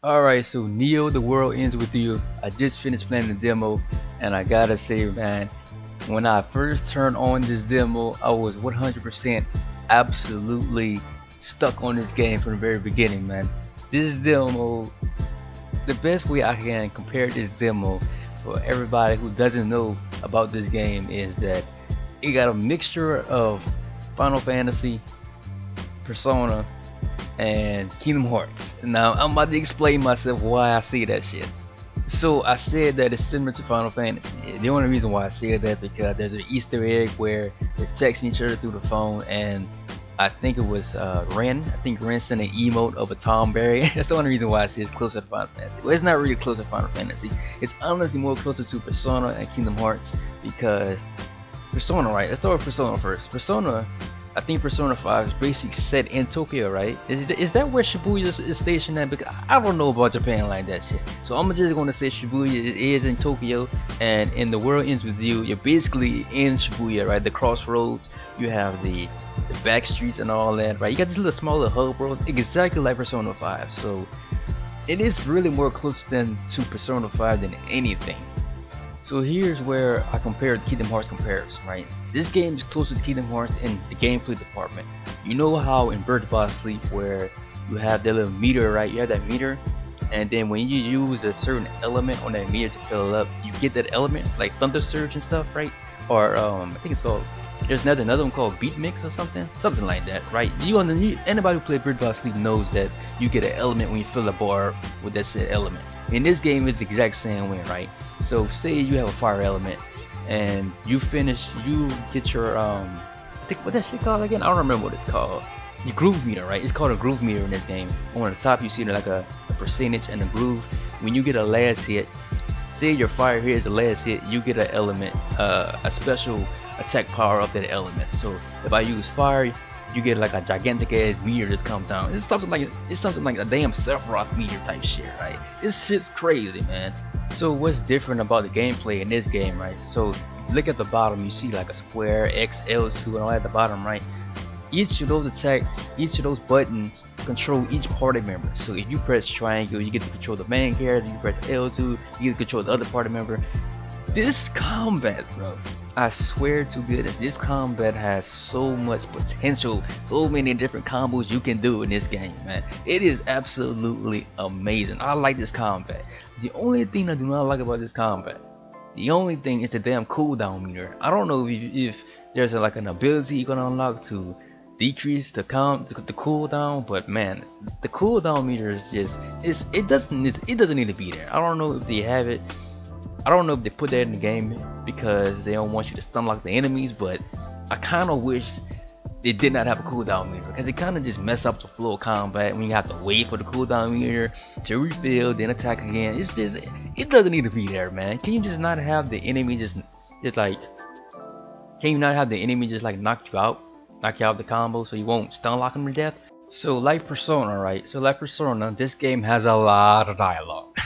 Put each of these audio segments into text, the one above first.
Alright, so Neo The World Ends With You. I just finished playing the demo, and I gotta say, man, when I first turned on this demo, I was 100% absolutely stuck on this game from the very beginning, man. This demo, the best way I can compare this demo for everybody who doesn't know about this game is that it got a mixture of Final Fantasy, Persona, and Kingdom Hearts. Now I'm about to explain myself why I say that shit. So I said that it's similar to Final Fantasy. The only reason why I said that because there's an Easter egg where they're texting each other through the phone, and I think it was Ren. I think Ren sent an emote of a Tom Berry. That's the only reason why I say it's closer to Final Fantasy. Well, it's not really closer to Final Fantasy. It's honestly more closer to Persona and Kingdom Hearts because Persona, right? Let's start with Persona first. Persona, I think Persona 5 is basically set in Tokyo, right? Is that where Shibuya is stationed at? Because I don't know about Japan like that shit. So I'm just going to say Shibuya is in Tokyo, and in The World Ends With You, you're basically in Shibuya, right? The crossroads, you have the back streets and all that, right? You got these little smaller hub worlds, exactly like Persona 5. So it is really more close to Persona 5 than anything. So here's where I compare the Kingdom Hearts comparison, right? This game is closer to Kingdom Hearts in the gameplay department. You know how in Birth by Sleep where you have that little meter, right? You have that meter, and then when you use a certain element on that meter to fill it up, you get that element, like Thunder Surge and stuff, right? Or I think it's called, there's another one called Beat Mix or something like that, right? Anybody who played Birth by Sleep knows that you get an element when you fill a bar with that said element. In this game, it's the exact same way, right? So say you have a fire element and you get your I think what that shit called again? I don't remember what it's called. Your groove meter, right? It's called a groove meter in this game. On the top you see like a percentage and a groove. When you get a last hit, say your fire here is the last hit, you get an element, a special attack power of that element. So if I use fire, you get like a gigantic ass meter that comes down. It's something like a damn Sephiroth meter type shit, right? This shit's crazy, man. So what's different about the gameplay in this game, right? So if you look at the bottom, you see like a square, X, L2, and all at the bottom, right? Each of those attacks, each of those buttons control each party member. So if you press triangle, you get to control the main character. You press L2, you get to control the other party member. This combat, bro, I swear to goodness, this combat has so much potential, so many different combos you can do in this game, man. It is absolutely amazing. I like this combat. The only thing I do not like about this combat, the only thing is the damn cooldown meter. I don't know if there's like an ability you can unlock to decrease the cooldown, but man, the cooldown meter is just it doesn't need to be there. I don't know if they have it. I don't know if they put that in the game because they don't want you to stun lock the enemies, but I kind of wish they did not have a cooldown meter because it kind of just mess up the flow of combat when you have to wait for the cooldown meter to refill, then attack again. It's just, it doesn't need to be there, man. Can you just not have the enemy just like, can you not have the enemy just like knock you out the combo so you won't stun lock them to death? So like Persona, right? So like Persona, this game has a lot of dialogue.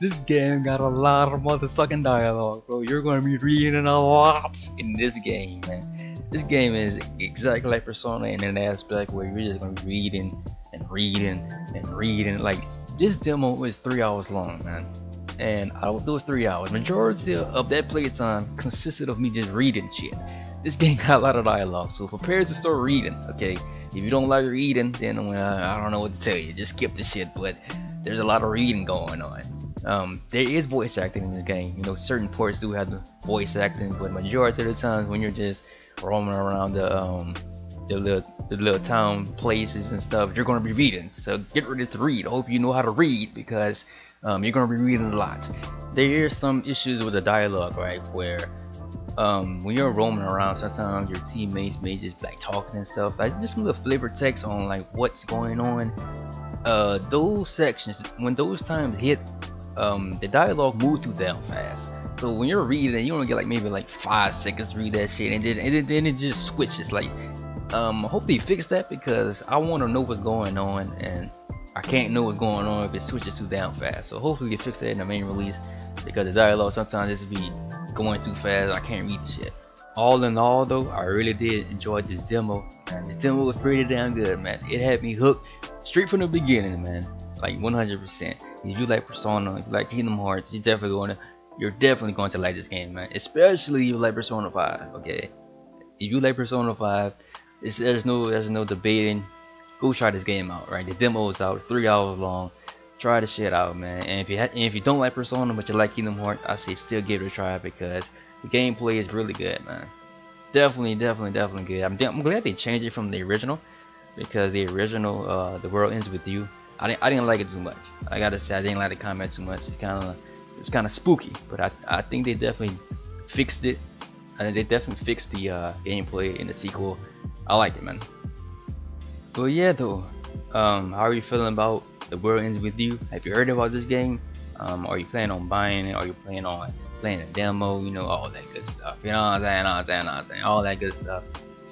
This game got a lot of motherfucking dialogue, bro. You're gonna be reading a lot in this game, man. This game is exactly like Persona in an aspect where you're just gonna be reading and reading and reading. Like this demo is 3 hours long, man. And out of those 3 hours, majority of that playtime consisted of me just reading shit. This game got a lot of dialogue, so prepare to start reading, okay? If you don't like reading, then I don't know what to tell you. Just skip the shit, but there's a lot of reading going on. There is voice acting in this game. You know, certain ports do have the voice acting, but majority of the times when you're just roaming around the little town places and stuff, you're gonna be reading. So get ready to read. I hope you know how to read because you're gonna be reading a lot. There are some issues with the dialogue, right, where when you're roaming around, sometimes your teammates may just like talking and stuff, like just some little flavor text on like what's going on. Those sections, when those times hit, the dialogue moves too damn fast. So when you're reading, you only get like maybe like 5 seconds to read that shit, and then it just switches. Like, I hope they fix that because I want to know what's going on, and I can't know what's going on if it switches too damn fast. So hopefully they fix that in the main release because the dialogue sometimes just be going too fast. I can't read the shit. All in all though, I really did enjoy this demo. This demo was pretty damn good, man. It had me hooked straight from the beginning, man. like 100%. If you like Persona, if you like Kingdom Hearts, you're definitely going to like this game, man. Especially if you like Persona 5. Okay, if you like Persona 5, there's no debating. Go try this game out, right? The demo is out, 3 hours long. Try the shit out, man. And if you don't like Persona but you like Kingdom Hearts, I say still give it a try because the gameplay is really good, man. Definitely good. I'm glad they changed it from the original, because the original, The World Ends With You, I didn't like it too much. I gotta say, I didn't like the combat too much. It's kind of spooky, but I think they definitely fixed it. I think they definitely fixed the gameplay in the sequel. I like it, man. But yeah, though, how are you feeling about The World Ends With You? Have you heard about this game? Are you planning on buying it? Are you planning on playing a demo? You know, all that good stuff. You know what I'm saying? All that good stuff.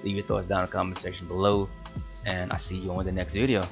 Leave your thoughts down in the comment section below, and I'll see you on the next video.